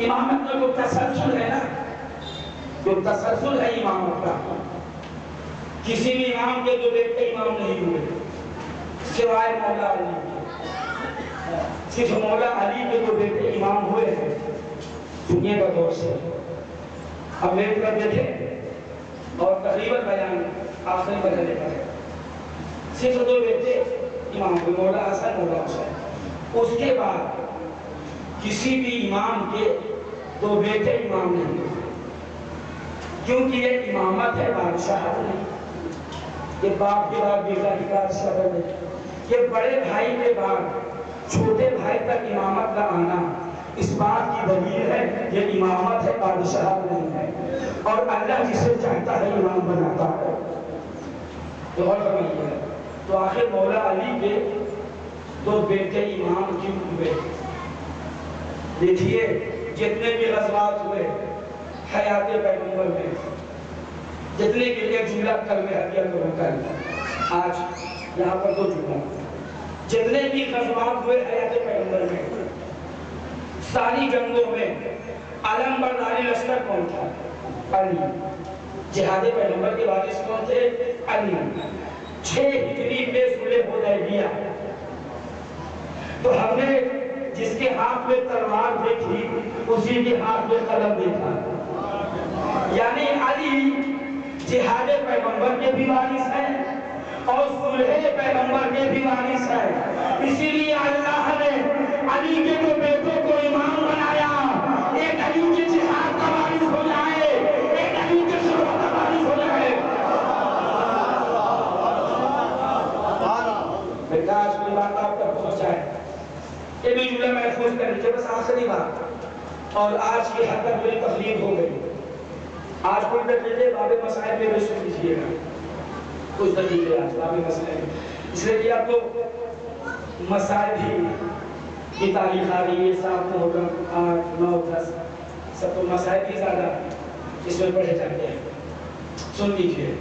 امامت کا جو تسلسل ہے نا جو تسلسل ہے امامت کا کسی بھی امام کے 2 بیٹے امام نہیں ہوئے سوائے مولا علی. صرف مولا علی کے 2 بیٹے امام ہوئے ہیں دنیا کا دور سے. اب ویٹ کر دیکھیں اور تقریباً بیان آخری مرحلے پر ہے. صرف 2 بیٹے امام ہوئے مولا حسن مولا حسین. اس کے بعد کسی بھی امام کے 2 بیٹے امام نہیں ہوئے کیونکہ یہ امامت ہے بادشاہت نہیں. یہ باپ کے بعد بیٹا کی کار صبر نہیں. یہ بڑے بھائی کے بعد چھوٹے بھائی تک امامت کا آنا اس بات کی دلیل ہے یہ امامت ہے بادشاہت نہیں ہے. اور اللہ جسے چاہتا ہے امام بناتا ہے. تو غور فرمائیے تو آخر مولا علی کے 2 بیٹے امام کیوں ہوئے؟ دیکھیے جتنے بھی غزوات ہوئے حیات پیغمبر میں جتنے بھی ایک جملہ کلمہ ہدیہ کروں کر آج یہاں پر 2 جملہ جتنے بھی غزوات ہوئے حیات پیغمبر میں ساری جنگوں میں علم برداری لشکر کون تھا؟ علی. جہاد پیغمبر کے وارث کون تھے؟ علی. 6 ہجری میں صلح حدیبیہ تو ہم نے جس کے ہاتھ میں تلوار دیکھی اسی کے ہاتھ میں قلم دیکھا. یعنی علی جہاد پیغمبر کے بھی وارث ہیں اور صلح پیغمبر کے بھی وارث ہیں. اسی لیے اللہ نے علی کے دو بیٹوں کو امام بنایا. ایک علی کے جہاد کا وارث ہو جائے, ایک علی کے صلح کا وارث ہو جائے. آج کی بات آپ تک پہنچائے, یہ بھی جملہ محفوظ کر لیجیے, بس آخری بات. اور آج کی حد تک میری تقریر ہو گئی. آج کوئی بیٹھ لیجیے, باب مسائل میں بھی سن لیجیے گا کچھ دلیلیں آج باب مسائل. اس لیے کہ اب تو مسائل بھی کی تاریخ آ رہی ہے, 7 محرم 8 9 10 سب تو مسائل بھی زیادہ اس میں پڑھے جاتے ہیں. سن لیجیے.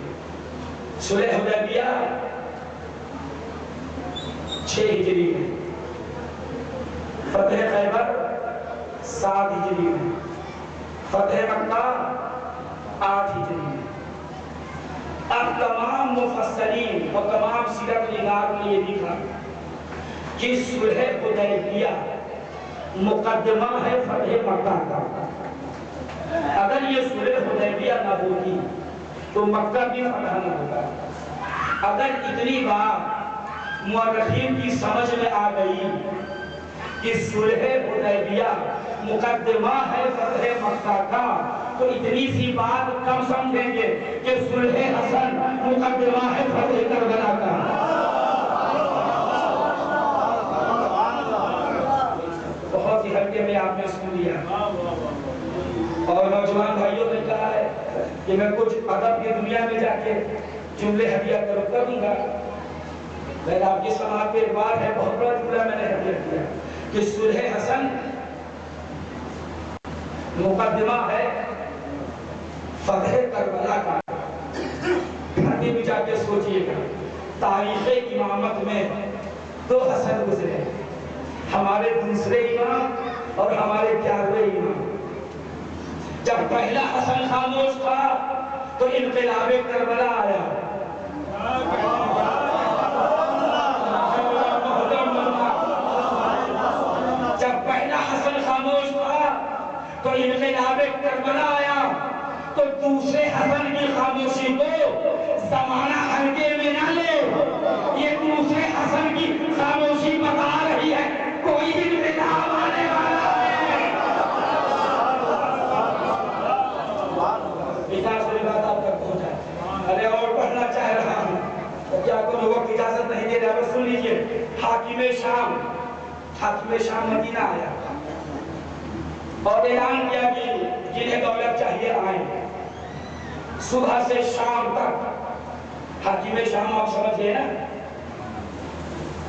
صلح حدیبیہ 6 ہجری میں, فتح خیبر 7 ہجری میں, فتح مکہ 8 ہجری میں. اب تمام مفسرین اور تمام سیرت نگار نے یہ لکھا کہ صلح حدیبیہ مقدمہ ہے فتح مکہ کا. اگر یہ صلح حدیبیہ نہ ہوتی تو مکہ بھی فتح نہ ہوتا. اگر اتنی بات مورخین کی سمجھ میں آ گئی کہ صلح حدیبیہ مقدمہ ہے فتح مکہ کا, تو اتنی سی بات کم سمجھیں گے کہ صلح حسن مقدمہ ہے فتح کربلا کا. بہت ہی ہلکے میں آپ نے سن لیا. اور نوجوان بھائیوں نے کہا ہے کہ میں کچھ ادب کی دنیا میں جا کے جملے ہدیہ کروں گا. میں آپ کی سماعت پہ ایک بات ہے, بہت بڑا جملہ میں نے ہدیہ کیا کہ صلح حسن مقدمہ ہے فتح کربلا کا. گھر بھی جا کے سوچئے گا, تاریخ امامت میں 2 حسن گزرے, ہمارے دوسرے امام اور ہمارے 11ویں امام. جب پہلا حسن خاموش تھا تو انقلاب کربلا آیا. جب پہلا حسن خاموش تھا تو انقلاب کربلا آیا. تو دوسرے حسن کی خاموشی کو زمانہ ہلکے میں نہ لے, یہ دوسرے حسن کی خاموشی بتا رہی ہے کوئی انقلاب آنے والا ہے. بات آپ تک پہنچا. ارے اور پڑھنا چاہ رہا ہوں تو کیا کو لوگوں کی اجازت نہیں دے رہا, بس سن لیجئے. حاکم شام مدینہ آیا اور اعلان کیا کہ جنہیں دولت چاہیے آئیں. صبح سے شام تک حاکم شام, آپ سمجھ گئے نا,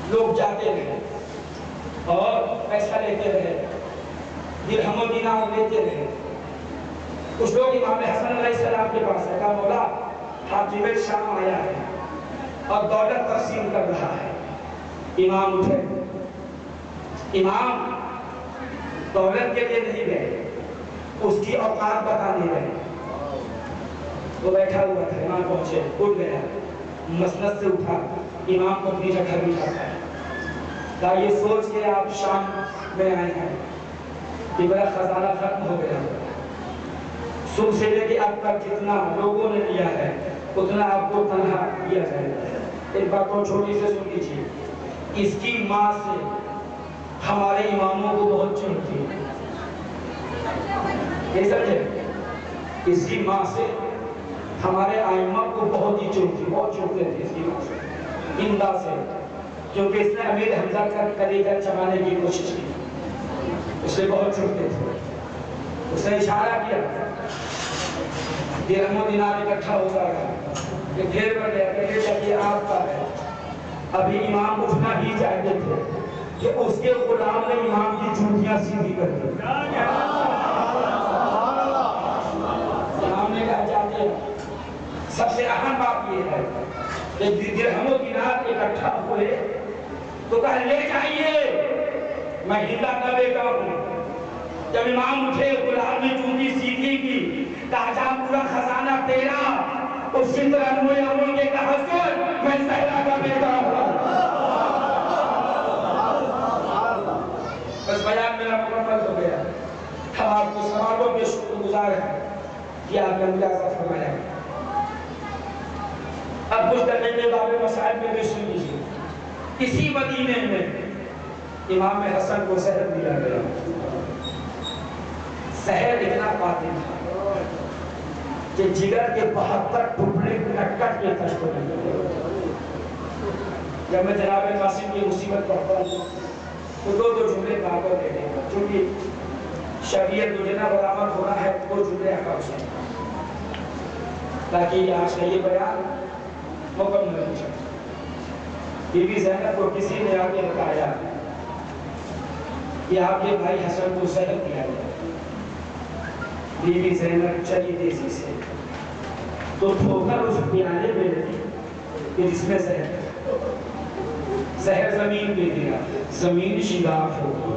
لوگ جاتے رہے اور پیسہ لیتے رہے, درہم و دینار لیتے رہے. کچھ لوگ امام حسن علیہ السلام کے پاس ہے, کہا مولا حاکم شام آیا ہے اور دولت تقسیم کر رہا ہے. امام اٹھے, امام دولت کے لیے نہیں گئے, اس کی اوقات بتا نہیں رہے. وہ بیٹھا ہوا تھا, امام پہنچے, اٹھ گیا, مسند سے اٹھا, امام کو اپنی جگہ بٹھاتا ہے. کہا یہ سوچ کے آپ شام میں آئے ہیں کہ میرا خزانہ ختم ہو گیا, صبح سے لے کے اب تک جتنا لوگوں نے لیا ہے اتنا آپ کو تنہا دیا جائے گا. ایک بات کو چھوٹی سے سن لیجیے, اس کی ماں سے ہمارے اماموں کو بہت چڑھتی ہے. یہ سمجھے, اس کی ماں سے ہمارے ائمہ کو بہت ہی چڑھتی, بہت چڑھتے تھے اس کی ماں سے, ہندا سے, کیونکہ اس نے امیر حمزہ کا کلیجہ چبانے کی کوشش کی, اس سے بہت چڑھتے تھے. اس نے اشارہ کیا, درہم و دینار اکٹھا ہوتا ہے, کہ ڈھیر کر لیا کہ یہ آپ کا ہے. ابھی امام اٹھنا ہی چاہتے تھے کہ اس کے غلام نے امام کی جوتیاں سیدھی کر دی. امام نے کہا جاتے ہیں. سب سے اہم بات یہ ہے کہ درہم و دینار اکٹھا ہوئے تو کہا لے جائیے, میں ہندا کا بیٹا ہوں. جب امام اٹھے, غلام نے جوتی سیدھی کی, کہا جا پورا خزانہ تیرا. اسی طرح انہوں نے کہا سن, میں زہرا کا بیٹا ہوں. گزار ہے کہ آپ نے مجازہ فرمایا. اب کچھ کرنے کے باب مسائل میں بھی سن لیجیے. اسی مدینے میں امام حسن کو زہر دیا گیا. زہر اتنا قاتل تھا کہ جگر کے 72 ٹکڑے کٹ کٹ کے تشک ہو گئے. جب میں جناب قاسم کی مصیبت پڑھتا ہوں تو دو جملے کہا کر دیتے ہیں کیونکہ شریعت جو جناب برآمد ہو رہا ہے دو جملے حقاب سے تاکہ آج کا یہ بیان مکمل ہو جائے. بی بی زینب کو کسی نے آ کے بتایا کہ آپ کے بھائی حسن کو زہر دیا گیا. بی بی زینب چلی تیزی سے تو ٹھوکر اس پیالے میں لگی کہ جس میں زہر زمین پہ گرا. زمین شگاف ہو گئی.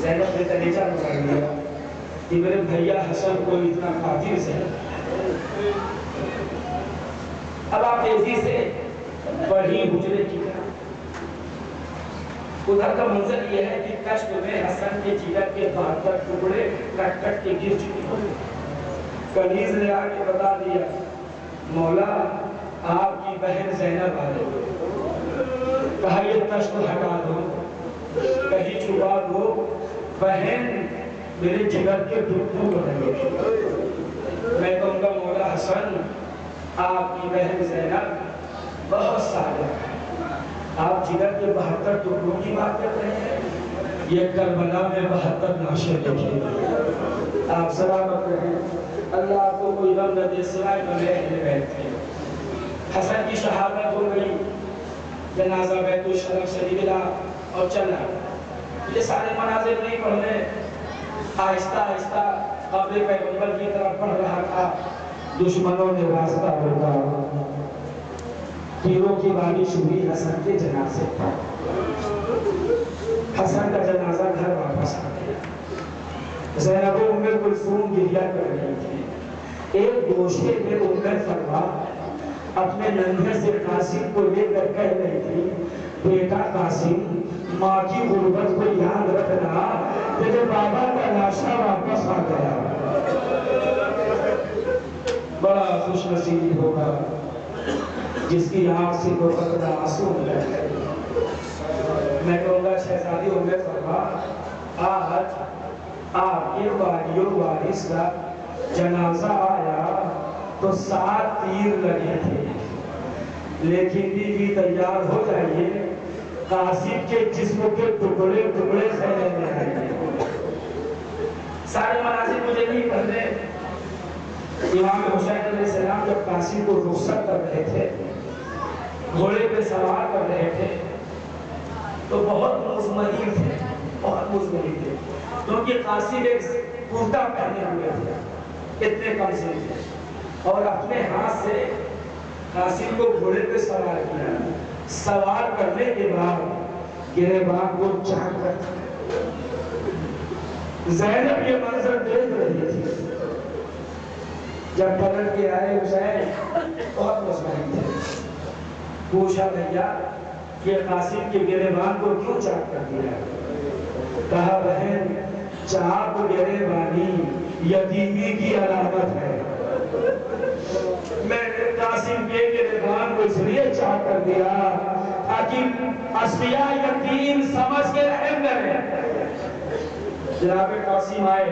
زینب نے کلیجہ نکال دیا کہ میرے بھیا حسن کو اتنا قاتل زہر. اب آپ تیزی سے بڑھی حجرے کی طرح. ادھر کا منظر یہ ہے کہ کشف میں حسن کے جگر کے 72 ٹکڑے کٹ کٹ کے گر چکی ہو. کنیز نے آ کے بتا دیا مولا آپ کی بہن زینب آ رہی. کہا یہ کشف ہٹا دو, کہیں چھپا دو, بہن میرے جگر کے ٹکڑوں کو رہے. میں کہوں گا مولا حسن آپ کی بہن زینب بہت صالح ہے. آپ جگر کے 72 ٹکڑوں کی بات کر رہے ہیں. یہ کربلا میں 72 لاشیں دیکھیں. آپ سلامت رہیں. اللہ آپ کو کوئی غم نہ دے سوائے بغیر اہل بیت کے. حسن کی شہادت ہو گئی. جنازہ بیت الشرف سے نکلا اور چلا. یہ سارے مناظر نہیں پڑھنے. آہستہ آہستہ قبر پیغمبر کی طرف بڑھ رہا تھا. دشمنوں نے راستہ روکا. تیروں کی بارش ہوئی حسن کے جنازے پر. حسن کا جنازہ گھر واپس آ گیا. زینب ام کلثوم گریہ کر رہی تھی. ایک گوشے میں ام فروا اپنے ننھے سے قاسم کو لے کر کہہ رہی تھی بیٹا قاسم ماں کی غربت کو یاد رکھنا تیرے بابا کا لاشا واپس آ گیا. بڑا خوش نصیب ہوگا جس کی آنکھ سے دو قطرہ آنسو نکلے. میں کہوں گا شہزادی ام فروا آج آپ کے والیوں وارث کا جنازہ آیا تو 7 تیر لگے تھے, لیکن بھی تیار ہو جائیے قاسم کے جسم کے ٹکڑے ٹکڑے خیمے میں آئیے. سارے مناظر مجھے نہیں پڑھنے. امام حسین علیہ السلام جب قاسم کو رخصت کر رہے تھے, گھوڑے پہ سوار کر رہے تھے, تو بہت مضمری تھے, بہت مضمری تھے, کیونکہ قاسم ایک کرتا پہنے ہوئے تھے, اتنے کم سے تھے, اور اپنے ہاتھ سے قاسم کو گھوڑے پہ سوار کیا. سوار کرنے کے بعد گریبان کو چاک کر زینب یہ منظر دیکھ رہی تھی. جب پلٹ کے آئے حسین بہت مضمری تھے. پوچھا بھیا یہ قاسم کے گریبان کو کیوں چاک کر دیا؟ کہا بہن چاک گریبانی یتیمی کی علامت ہے. میں قاسم کے گریبان کو اس لیے چاک کر دیا تاکہ اصفیاء یتیم سمجھ کے رحم کریں. جناب قاسم آئے,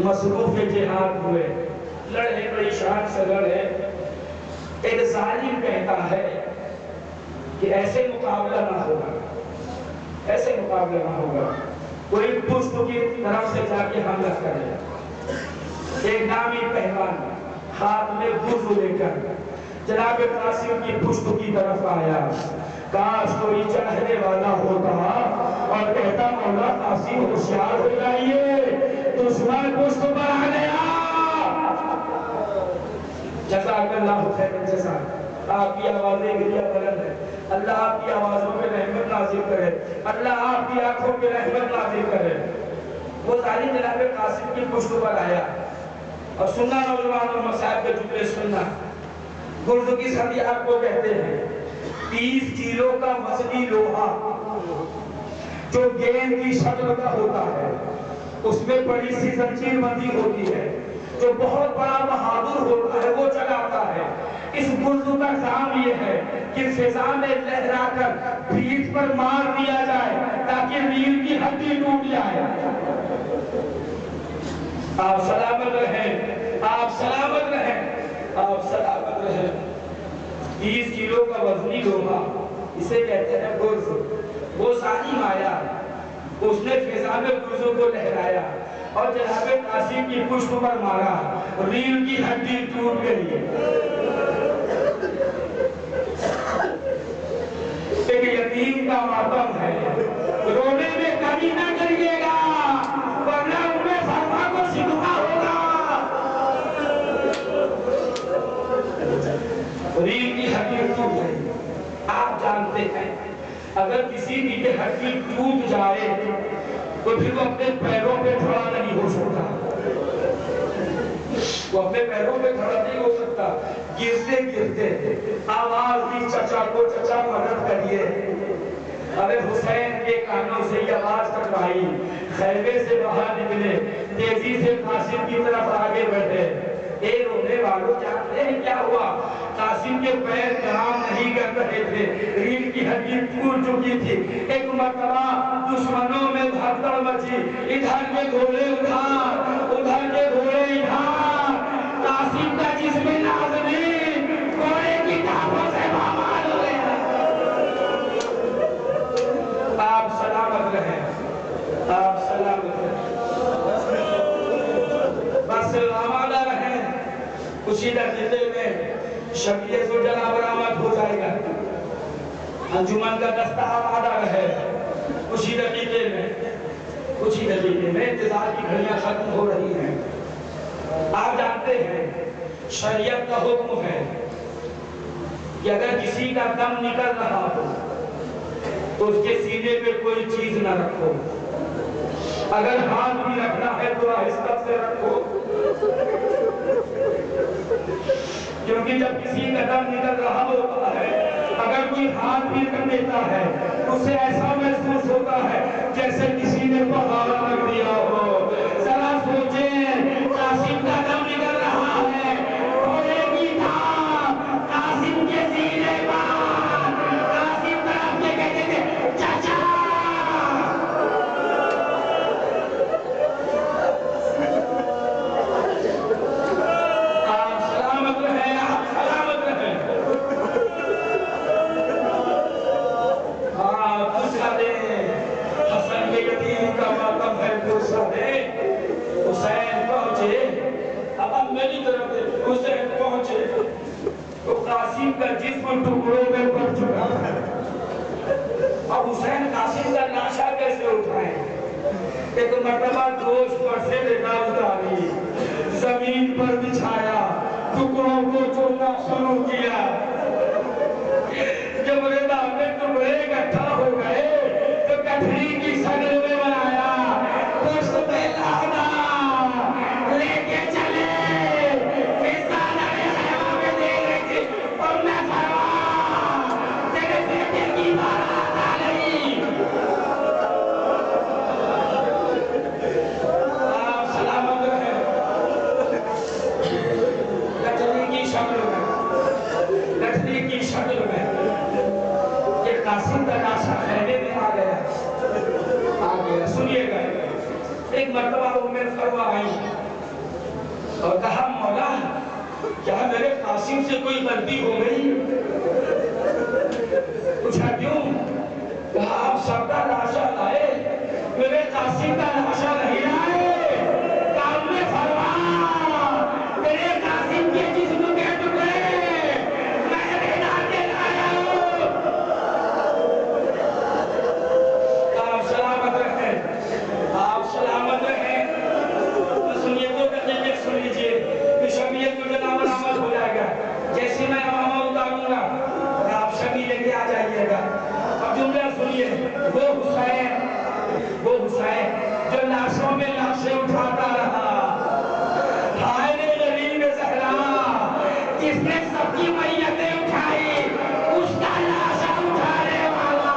مصروف جہاد ہوئے, لڑے, بڑی شان سے لڑے. ایک ظالم کہتا ہے کہ ایسے مقابلہ نہ ہوگا, ایسے مقابلہ نہ ہوگا. کوئی پشت کی طرف سے جا کے حملہ کرے. ایک نامی پہلوان ہاتھ میں بزو لے کر جناب قاسم کی پشت کی طرف آیا. کاش کوئی چڑھنے والا ہوتا اور کہتا مولا قاسم ہوشیار ہو جائیے دشمن پشت پر آ گیا. جزاک اللہ خیر الجزا. آپ کی آوازیں گریہ بلند ہے. اللہ آپ کی آوازوں پہ رحمت نازل کرے. اللہ آپ کی آنکھوں پہ رحمت نازل کرے. وہ ظالم جناب قاسم کی پشت پر آیا. اور سننا نوجوان اور مسائب کے جملے سننا. گرد کی سندھی آپ کو کہتے ہیں 30 کیلو کا وزنی لوہا جو گیند کی شکل کا ہوتا ہے, اس میں بڑی سی زنجیر بندی ہوتی ہے، جو بہت بڑا بہادر ہوتا ہے وہ چلاتا ہے۔ اس گرز کا کام یہ ہے کہ فضا میں لہرا کر پیٹھ پر مار دیا جائے تاکہ ریڑھ کی ہڈی ٹوٹ جائے۔ آپ سلامت رہیں، آپ سلامت رہیں، آپ سلامت رہیں۔ 30 کلو کا وزنی لوہا، اسے کہتے ہیں گرز، وہ ثانی مایا، اس نے فضا میں گرزوں کو لہرایا اور جناب قاسم کی پشت پر مارا، ریڑھ کی ہڈی ٹوٹ گئی۔ ایک یتیم کا ماتم ہے، رونے میں کمی نہ کریے گا ورنہ انہیں فرما کو سکھا ہوگا۔ ریڑھ کی ہڈی ٹوٹ گئی۔ آپ جانتے ہیں اگر کسی کی ہڈی ٹوٹ جائے تو پھر وہ اپنے پیروں پہ کھڑا نہیں ہو سکتا، وہ اپنے پیروں پہ کھڑا نہیں ہو سکتا۔ گرتے گرتے آواز دی چچا کو، چچا مدد کریے۔ ارے حسین کے کانوں سے یہ آواز ٹکرائی، خیمے سے باہر نکلے، تیزی سے قاسم کی طرف آگے بڑھے۔ اے رونے والوں، جانتے ہیں کیا ہوا؟ قاسم کے پیر کام نہیں کر رہے تھے، ریڑھ کی ہڈی ٹوٹ چکی تھی۔ ایک مرتبہ دشمنوں میں بھگدڑ مچی، ادھر کے گھوڑے ادھر، ادھر کے گھوڑے ادھر، قاسم کا جسم نازنین گھوڑے کی ٹانگوں سے پامال ہو گیا۔ آپ سلامت رہیں، آپ سلامت رہیں، بس آمادہ رہیں۔ اسی دقیقے میں شبیہ زوجنا برآمد ہو جائے گا، انجمن کا دستہ آمادہ رہے۔ اسی دقیقے میں انتظار کی گھڑیاں ختم ہو رہی ہیں۔ آپ جانتے ہیں شریعت کا حکم ہے کہ اگر کسی کا دم نکل رہا ہو تو اس کے سینے پہ کوئی چیز نہ رکھو، اگر ہاتھ بھی رکھنا ہے تو آہستہ سے رکھو، کیونکہ جب کسی کا دم نکل رہا ہوتا ہے اگر کوئی ہاتھ بھی کر دیتا ہے اسے ایسا محسوس ہوتا ہے جیسے کسی نے پہاڑ رکھ دیا ہو۔ ذرا سوچیں، قاسم کا دم نکل رہا ہے، گھوڑے کی ٹانگ قاسم کے سینے پر، قاسم طرف کے کہتے تھے چچا۔ آپ سلامت رہیں، آپ سلامت رہیں۔ دوسرا دے حسن کے یتیم کا ماتم ہے، دوسرا دے حسین پہنچے، اب میری طرف دے حسین پہنچے تو قاسم کا جسم ٹکڑوں میں پڑ چکا ہے۔ اب حسین قاسم کا لاشا کیسے اٹھائیں؟ ایک مرتبہ گوشت پر سے دیکھا اتاری، زمین پر بچھایا، ٹکڑوں کو چونا شروع کیا۔ جب رضا میں ٹکڑے اکٹھا ہو گئے تو کٹھری کی شکل میں بنایا، پشت پہ لادا لے کے چلے، فضا نئے خیمہ میں دے رہی تھی اور میں فرما تیرے بیٹے کی بارات آ گئی۔ آپ سلامت رہیں، کٹھری کی شکل میں، کٹھری کی شکل میں قاسم کا لاشا خیمے میں آ گیا۔ سنیے گا، ایک مرتبہ فرما آئی اور کہا مولا کیا میرے قاسم سے کوئی غلطی ہو گئی؟ پوچھا کیوں؟ کہا آپ سب کا لاشا لائے، میرے قاسم کا لاشا نہیں لائے۔ کام نے فرما میرے قاسم کے جسم کے ٹکڑے میں بنا کے لایا ہوں۔ آپ سلامت رہیں، آپ سلامت رہیں۔ سنیے تو دقیقے سن لیجئے، شبیہ کو جناب برآمد ہو جائے گا۔ جیسے میں امامہ اتاروں گا آپ شبیہ لے کے آ جائیے گا۔ اب جملہ سنیے، وہ حسین جو لاشوں میں لاشیں اٹھاتا رہا، ہائے رے غریب زہرا، جس نے سب کی میتیں اٹھائی اس کا لاشا اٹھانے والا۔